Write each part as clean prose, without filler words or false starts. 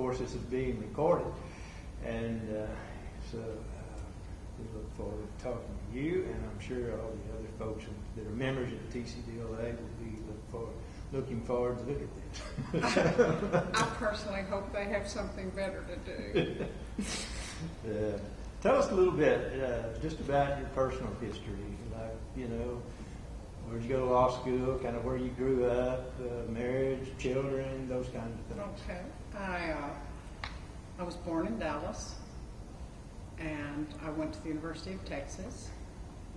course, this is being recorded. And so we look forward to talking to you, and I'm sure all the other folks that are members of the TCDLA will be looking forward to look at this. I personally hope they have something better to do. Tell us a little bit just about your personal history, like, you know, where'd you go to law school, kind of where you grew up, marriage, children, those kinds of things. Okay. I was born in Dallas, and I went to the University of Texas.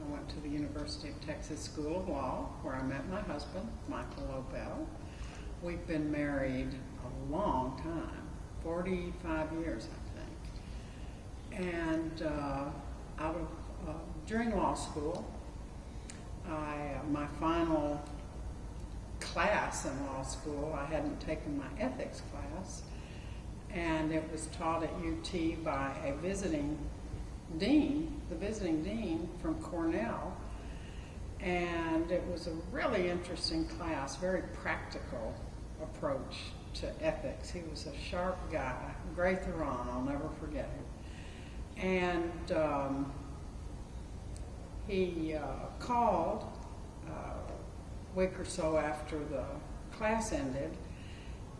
I went to the University of Texas School of Law, where I met my husband, Michael Lobel. We've been married a long time, 45 years, I think. And during law school, my final class in law school, I hadn't taken my ethics class, and it was taught at UT by a visiting dean, the visiting dean from Cornell, and it was a really interesting class, very practical approach to ethics. He was a sharp guy, Gray Theron, I'll never forget him. And he called a week or so after the class ended,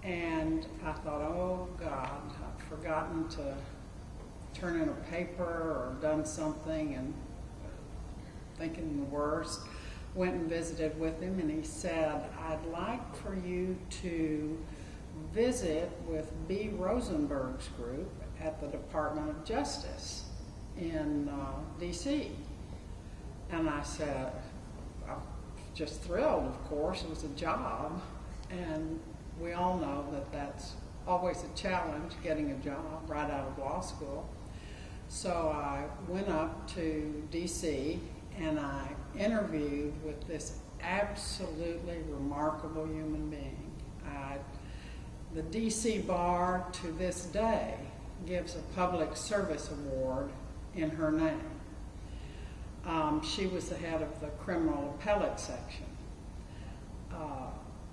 and I thought, oh God, I've forgotten to turn in a paper or done something, and thinking the worst. Went and visited with him, and he said, I'd like for you to visit with B. Rosenberg's group at the Department of Justice in D.C. And I said, I was just thrilled, of course. It was a job, and we all know that that's always a challenge, getting a job right out of law school. So I went up to D.C. and I interviewed with this absolutely remarkable human being. The D.C. Bar to this day gives a public service award in her name. She was the head of the criminal appellate section.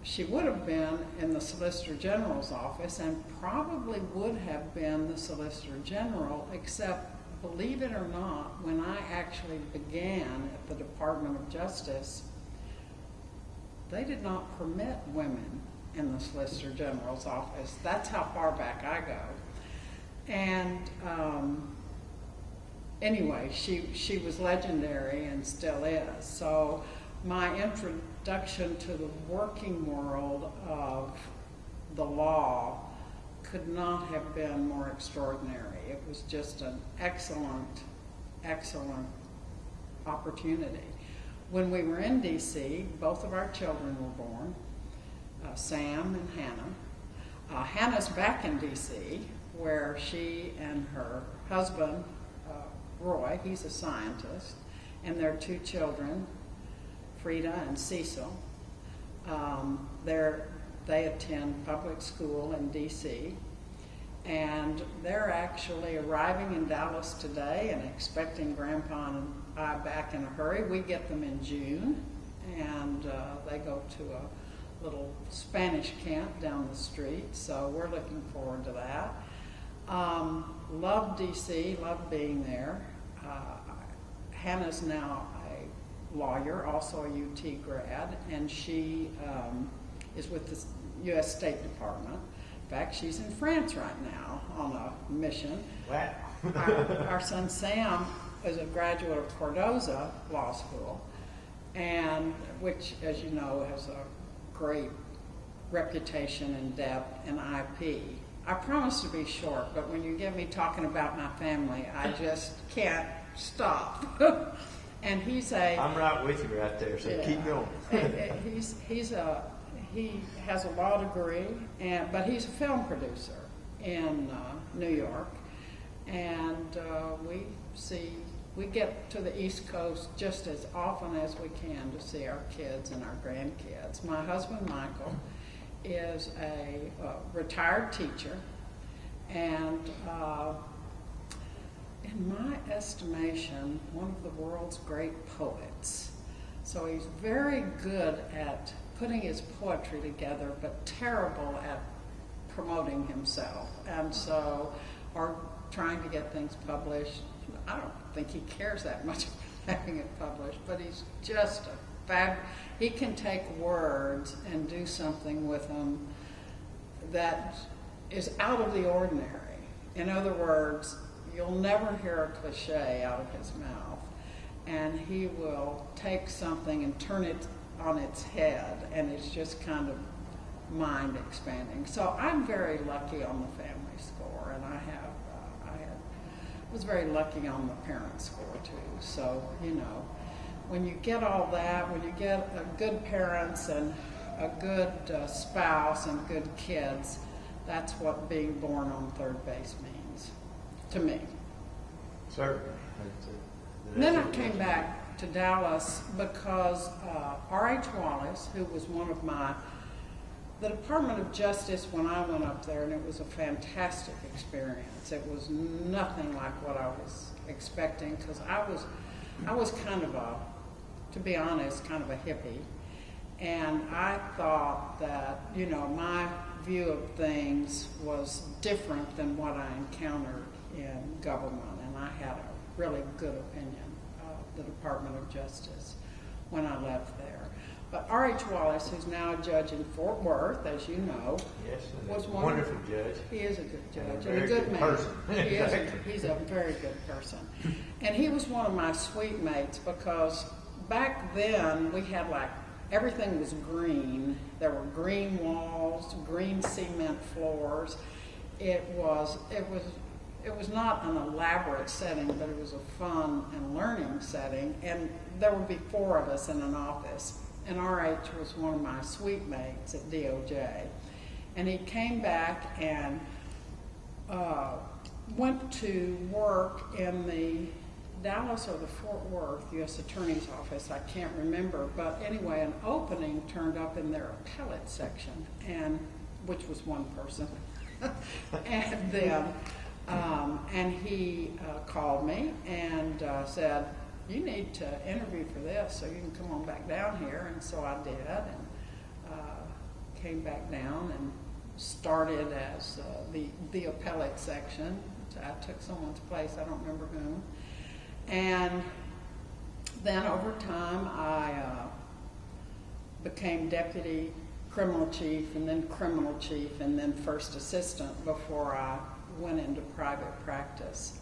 She would have been in the Solicitor General's office and probably would have been the Solicitor General, except, believe it or not, when I actually began at the Department of Justice, they did not permit women in the Solicitor General's office. That's how far back I go. And anyway, she was legendary and still is. So my introduction to the working world of the law could not have been more extraordinary. It was just an excellent, excellent opportunity. When we were in D.C., both of our children were born, Sam and Hannah. Hannah's back in D.C., where she and her husband, Roy, he's a scientist, and their two children, Frida and Cecil, they attend public school in D.C., and they're actually arriving in Dallas today and expecting Grandpa and I back in a hurry. We get them in June, and they go to a little Spanish camp down the street, so we're looking forward to that. Love D.C., love being there. Hannah's now a lawyer, also a UT grad, and she is with the U.S. State Department. In fact, she's in France right now on a mission. Wow. Our son Sam is a graduate of Cardozo Law School, and which, as you know, has a great reputation in depth in IP. I promise to be short, but when you get me talking about my family, I just can't stop. And I'm right with you right there, so keep going. He has a law degree, but he's a film producer in New York, and we get to the East Coast just as often as we can to see our kids and our grandkids. My husband, Michael, is a retired teacher, and in my estimation, one of the world's great poets. So he's very good at putting his poetry together, but terrible at promoting himself, and so, or trying to get things published. I don't think he cares that much about having it published, but he's just he can take words and do something with them that is out of the ordinary. In other words, you'll never hear a cliche out of his mouth, and he will take something and turn it on its head, and it's just kind of mind expanding. So I'm very lucky on the family score, and I was very lucky on the parent score too. So, you know, when you get all that, when you get a good parents and a good spouse and good kids, that's what being born on third base means to me. Certainly. And then I came back to Dallas because R.H. Wallace, who was one of the Department of Justice when I went up there, and it was a fantastic experience. It was nothing like what I was expecting, because I was kind of to be honest, kind of a hippie. And I thought that, you know, my view of things was different than what I encountered in government, and I had a really good opinion of the Department of Justice when I left there. But R.H. Wallace, who's now a judge in Fort Worth, as you know, yes, was a wonderful judge. He is a good judge and a good man. Person. He's a very good person. And he was one of my suite mates, because back then we had everything was green. There were green walls, green cement floors. It was not an elaborate setting, but it was a fun and learning setting. And there would be 4 of us in an office. And R.H. was one of my suite mates at DOJ. And he came back and went to work in the Dallas or the Fort Worth U.S. Attorney's Office, I can't remember. But anyway, an opening turned up in their appellate section, which was one person. And then and he called me and said, "You need to interview for this, so you can come on back down here." And so I did, and came back down and started as the appellate section. I took someone's place, I don't remember whom. And then over time, I became deputy criminal chief, and then criminal chief, and then first assistant before I went into private practice.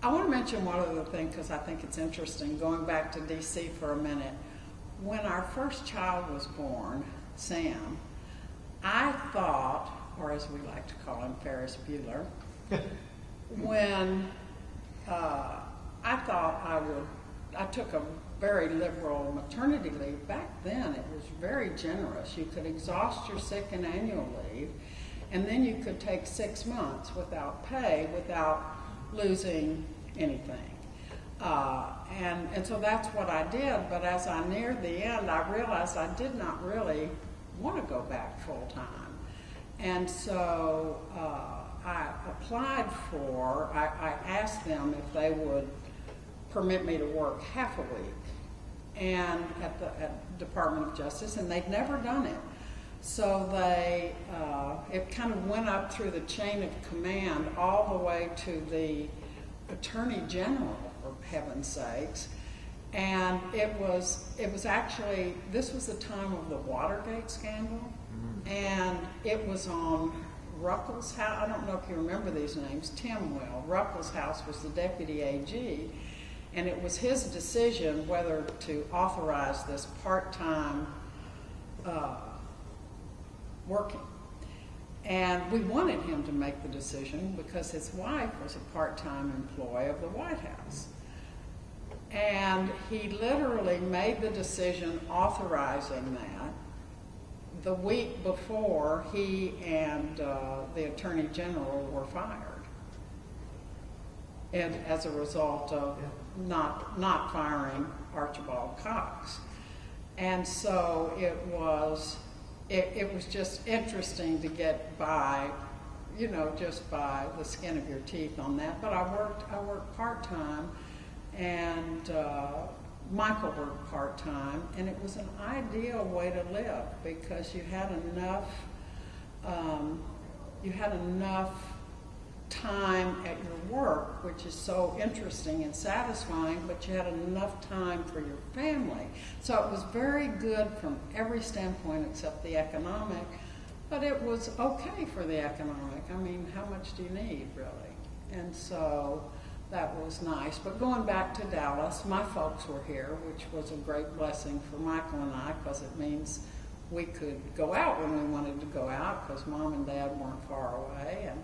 I want to mention one other thing, because I think it's interesting, going back to D.C. for a minute. When our first child was born, Sam, I thought, or as we like to call him, Ferris Bueller, when I took a very liberal maternity leave. Back then it was very generous. You could exhaust your sick and annual leave, and then you could take 6 months without pay, without losing anything. And so that's what I did, but as I neared the end, I realized I did not really want to go back full time. And so I applied I asked them if they would permit me to work half a week and at the Department of Justice, and they'd never done it. So it kind of went up through the chain of command all the way to the Attorney General, for heaven's sakes. And it was actually, this was the time of the Watergate scandal, and it was on Ruckelshaus. I don't know if you remember these names. Tim will. Ruckelshaus was the deputy AG, and it was his decision whether to authorize this part-time working. And we wanted him to make the decision because his wife was a part-time employee of the White House. And he literally made the decision authorizing that the week before he and the Attorney General were fired. And as a result of not firing Archibald Cox. And so it was just interesting to get by, just by the skin of your teeth on that. But I worked part-time, and Michael worked part-time, and it was an ideal way to live because you had enough you had enough time at your work, which is so interesting and satisfying, but you had enough time for your family. So it was very good from every standpoint except the economic, but it was okay for the economic. I mean, how much do you need, really? And so that was nice. But going back to Dallas, my folks were here, which was a great blessing for Michael and I, because it means we could go out when we wanted to go out, because Mom and Dad weren't far away. And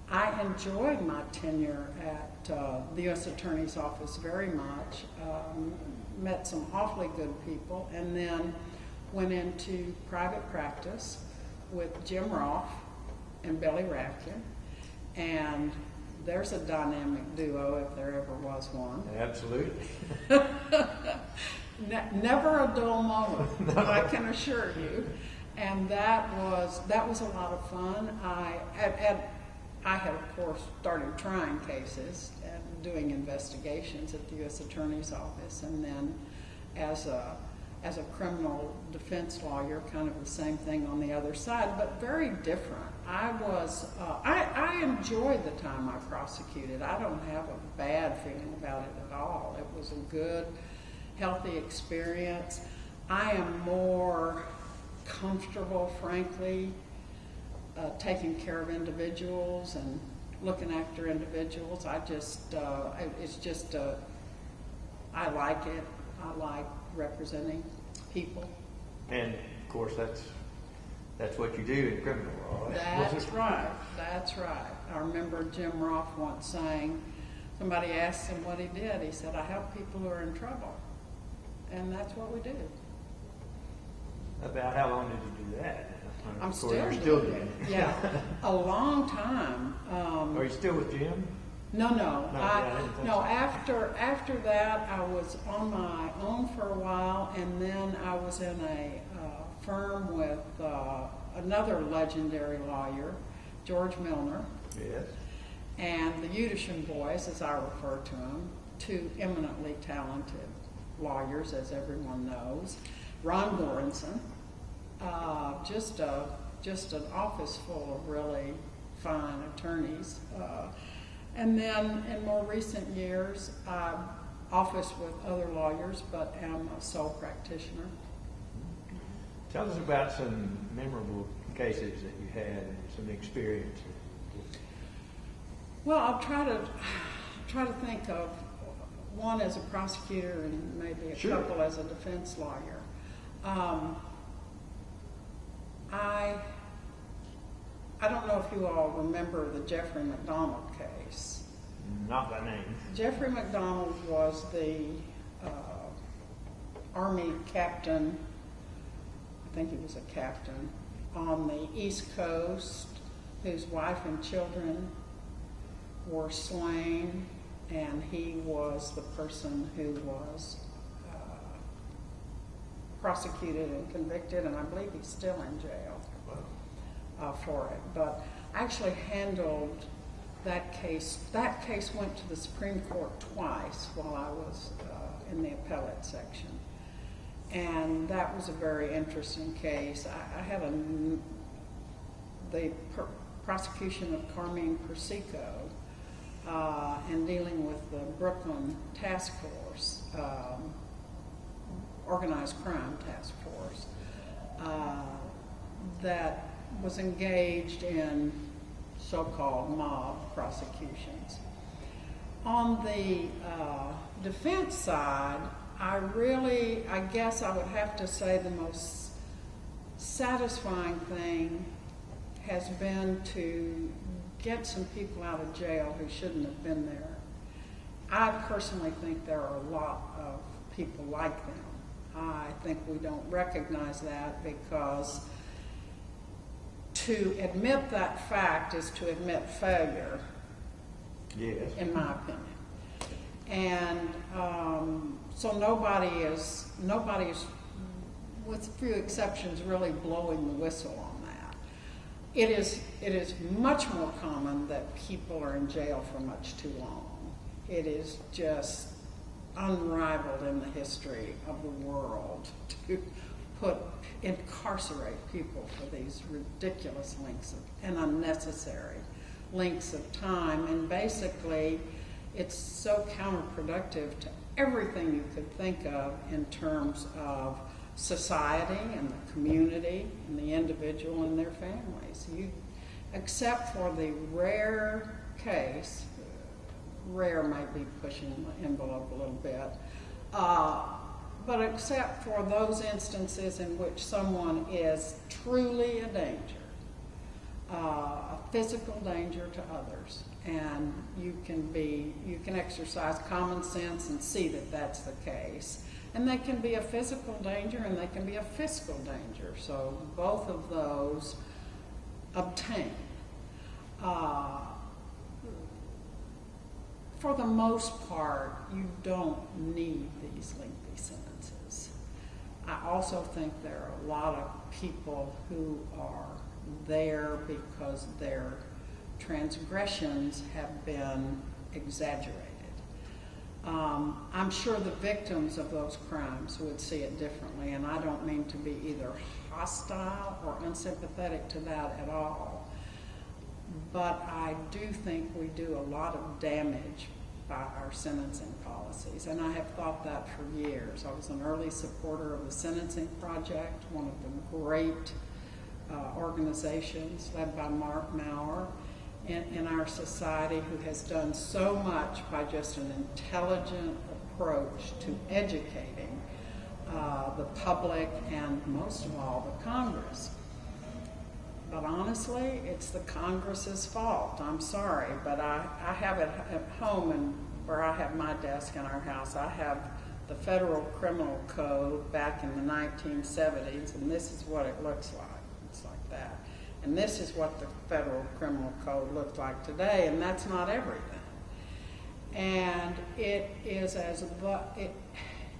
I enjoyed my tenure at the U.S. Attorney's Office very much. Met some awfully good people, and then went into private practice with Jim Roth and Billy Ratkin. And there's a dynamic duo if there ever was one. Absolutely. Never a dull moment, No. I can assure you. And that was a lot of fun. I had, of course, started trying cases and doing investigations at the U.S. Attorney's Office, and then as a criminal defense lawyer, kind of the same thing on the other side, but very different. I enjoyed the time I prosecuted. I don't have a bad feeling about it at all. It was a good, healthy experience. I am more comfortable, frankly, taking care of individuals and looking after individuals. I like it. I like representing people. And of course, that's what you do in criminal law. That's right. That's right. I remember Jim Roth once saying, somebody asked him what he did. He said, "I help people who are in trouble," and that's what we do. About how long did you do that? I'm Of course, still you're doing it. Yeah, a long time. Are you still with Jim? No. I didn't think so. After that, I was on my own for a while, and then I was in a firm with another legendary lawyer, George Milner, Yes. and the Utishan Boys, as I refer to them, two eminently talented lawyers, as everyone knows. Ron Goranson, just an office full of really fine attorneys. And then in more recent years, I office with other lawyers, but am a sole practitioner. Tell us about some memorable cases that you had and some experience. Well, I'll try to think of one as a prosecutor and maybe a Sure. couple as a defense lawyer. I don't know if you all remember the Jeffrey McDonald case. Not by name. Jeffrey McDonald was the Army captain, I think he was a captain, on the East Coast, whose wife and children were slain, and he was the person who was prosecuted and convicted, and I believe he's still in jail for it. But I actually handled that case. That case went to the Supreme Court twice while I was in the appellate section. And that was a very interesting case. I had the prosecution of Carmine Persico and dealing with the Brooklyn Task Force, Organized Crime Task Force, that was engaged in so-called mob prosecutions. On the defense side, I guess I would have to say the most satisfying thing has been to get some people out of jail who shouldn't have been there. I personally think there are a lot of people like them. I think we don't recognize that because to admit that fact is to admit failure, Yes. in my opinion. And so nobody is, with a few exceptions, really blowing the whistle on that. It is much more common that people are in jail for much too long. It is just unrivaled in the history of the world to incarcerate people for these ridiculous and unnecessary lengths of time. And basically, it's so counterproductive to everything you could think of in terms of society and the community and the individual and their families. Except for the rare case, rare might be pushing the envelope a little bit, but except for those instances in which someone is truly a danger, a physical danger to others, and you can exercise common sense and see that that's the case. And they can be a physical danger and they can be a fiscal danger. So both of those obtain. For the most part, you don't need these lengthy sentences. I also think there are a lot of people who are there because their transgressions have been exaggerated. I'm sure the victims of those crimes would see it differently, and I don't mean to be either hostile or unsympathetic to that at all. But I do think we do a lot of damage by our sentencing policies, and I have thought that for years. I was an early supporter of the Sentencing Project, one of the great organizations led by Mark Maurer in our society, who has done so much by just an intelligent approach to educating the public and, most of all, the Congress. But honestly, it's the Congress's fault. I'm sorry, but I have it at home, and where I have my desk in our house, I have the Federal Criminal Code back in the 1970s, and this is what it looks like. It's like that. And this is what the Federal Criminal Code looks like today, and that's not everything. And it is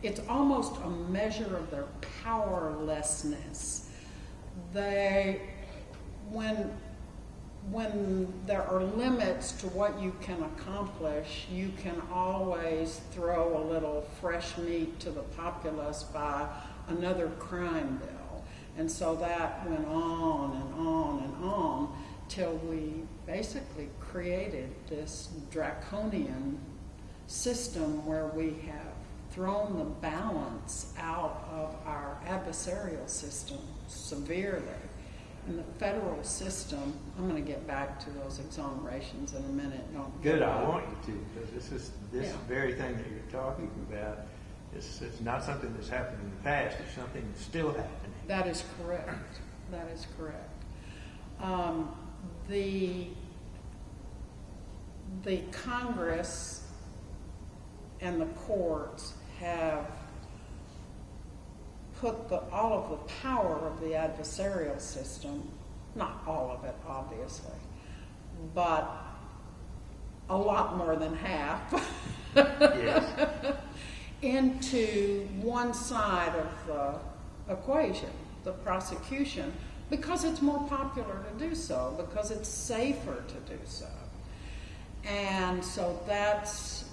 it's almost a measure of their powerlessness. When there are limits to what you can accomplish, you can always throw a little fresh meat to the populace by another crime bill. And so that went on and on and on till we basically created this draconian system where we have thrown the balance out of our adversarial system severely. In the federal system, I'm going to get back to those exonerations in a minute. Good, I want you to, because this very thing that you're talking about, it's not something that's happened in the past, it's something that's still happening. That is correct. That is correct. The Congress and the courts have put all of the power of the adversarial system, not all of it, obviously, but a lot more than half, Yes. into one side of the equation, the prosecution, because it's more popular to do so, because it's safer to do so. And so that's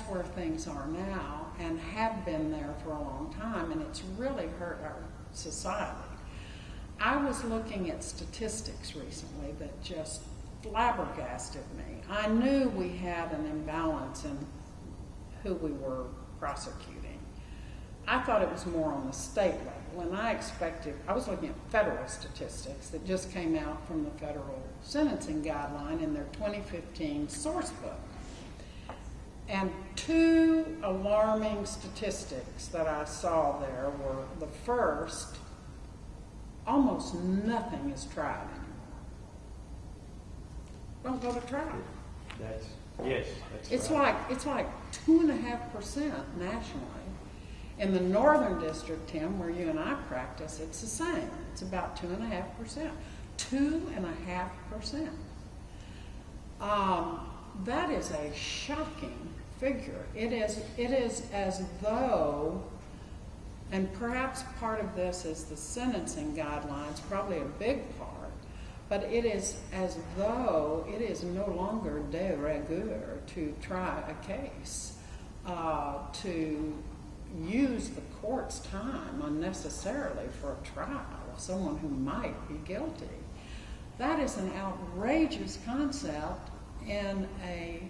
where things are now and have been there for a long time, and it's really hurt our society. I was looking at statistics recently that just flabbergasted me. I knew we had an imbalance in who we were prosecuting. I thought it was more on the state level, and I was looking at federal statistics that just came out from the Federal Sentencing Guideline in their 2015 source book. And two alarming statistics that I saw there were, the first, almost nothing is tried anymore. Don't go to trial. That's It's right. like 2.5% nationally. In the Northern District, Tim, where you and I practice, it's the same. It's about 2.5%. 2.5%. That is a shocking figure. It is as though, and perhaps part of this is the sentencing guidelines, probably a big part, but it is as though it is no longer de rigueur to try a case, to use the court's time unnecessarily for a trial of someone who might be guilty. That is an outrageous concept in a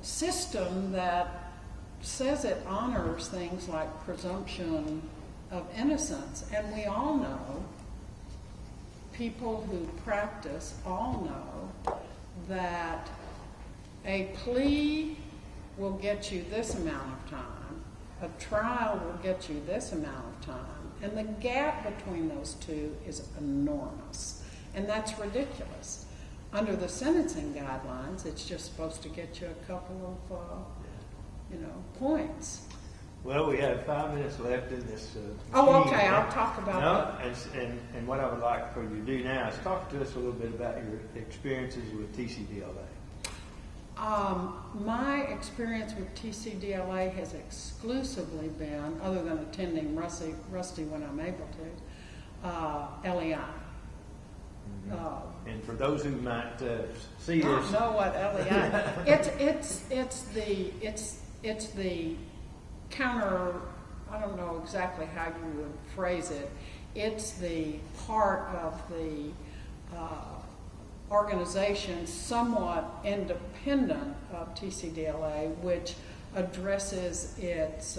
system that says it honors things like presumption of innocence. And we all know, people who practice all know, that a plea will get you this amount of time, a trial will get you this amount of time, and the gap between those two is enormous. And that's ridiculous. Under the sentencing guidelines, it's just supposed to get you a couple of, points. Well, we have 5 minutes left in this. Oh, okay. I'll talk about that. And what I would like for you to do now is talk to us a little bit about your experiences with TCDLA. My experience with TCDLA has exclusively been, other than attending Rusty when I'm able to, LEI. And for those who might see not this, know what LEI. It's the counter. I don't know exactly how you would phrase it. It's the part of the organization somewhat independent of TCDLA, which addresses its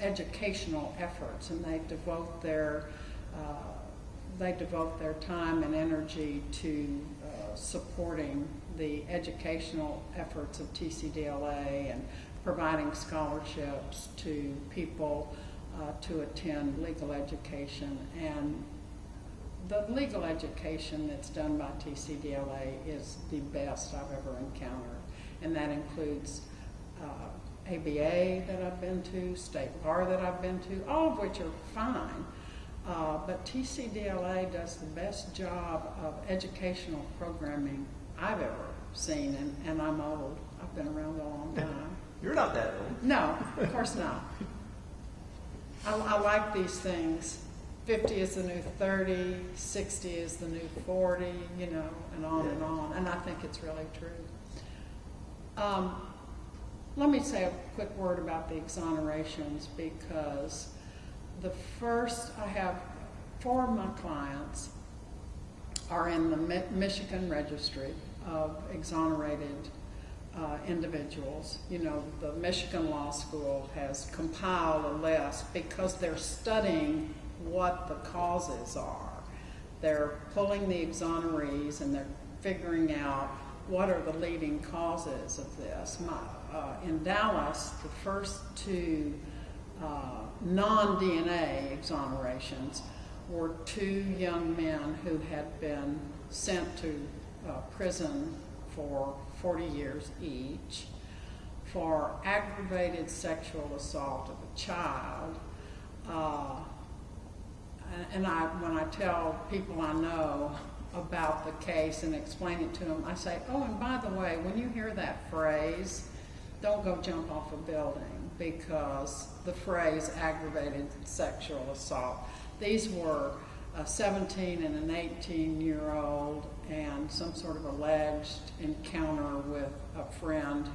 educational efforts, and they devote their time and energy to supporting the educational efforts of TCDLA and providing scholarships to people to attend legal education. And the legal education that's done by TCDLA is the best I've ever encountered, and that includes ABA that I've been to, state bar that I've been to, all of which are fine. But TCDLA does the best job of educational programming I've ever seen, and I'm old. I've been around a long time. You're not that old. No, of course not. I like these things. 50 is the new 30, 60 is the new 40, and on and on. And I think it's really true. Let me say a quick word about the exonerations, because I have 4 of my clients are in the Michigan Registry of Exonerated individuals. The Michigan Law School has compiled a list because they're studying what the causes are. They're pulling the exonerees and they're figuring out what are the leading causes of this. In Dallas, the first 2 non-DNA exonerations were 2 young men who had been sent to prison for 40 years each for aggravated sexual assault of a child. And when I tell people I know about the case and explain it to them, I say, oh, and by the way, when you hear that phrase, don't go jump off a building, because the phrase aggravated sexual assault, these were a 17 and an 18-year-old and some sort of alleged encounter with a friend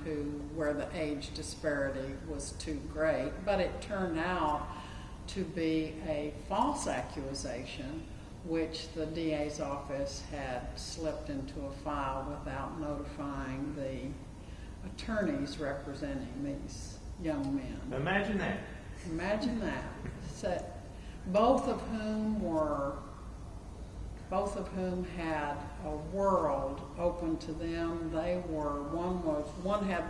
where the age disparity was too great. But it turned out to be a false accusation, which the DA's office had slipped into a file without notifying the attorneys representing these young men. Imagine that. Imagine that. So, both of whom had a world open to them. One had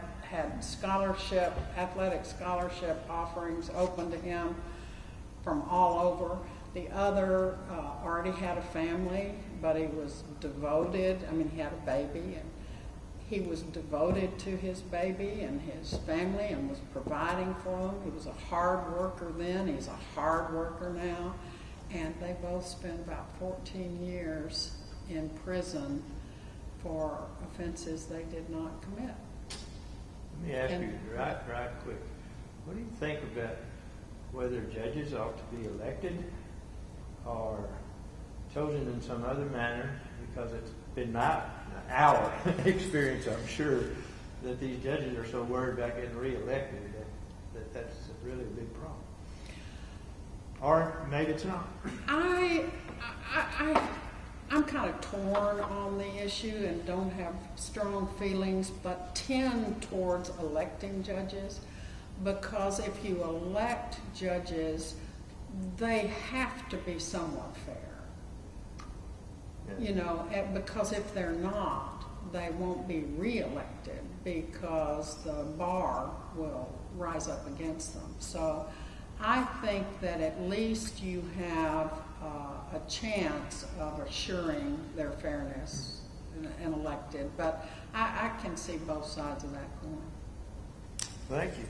athletic scholarship offerings open to him from all over. The other already had a family, but he was devoted. He had a baby, and he was devoted to his baby and his family and was providing for them. He was a hard worker then. He's a hard worker now. And they both spent about 14 years in prison for offenses they did not commit. Let me ask you right quick. What do you think about whether judges ought to be elected or chosen in some other manner? Because it's been our experience, I'm sure, that these judges are so worried about getting reelected that that's really a big problem. Or maybe it's not. I'm kind of torn on the issue and don't have strong feelings, but tend towards electing judges, because if you elect judges, they have to be somewhat fair. Yeah. You know, because if they're not, they won't be reelected because the bar will rise up against them. So I think that at least you have a chance of assuring their fairness and elected, but I can see both sides of that coin. Thank you.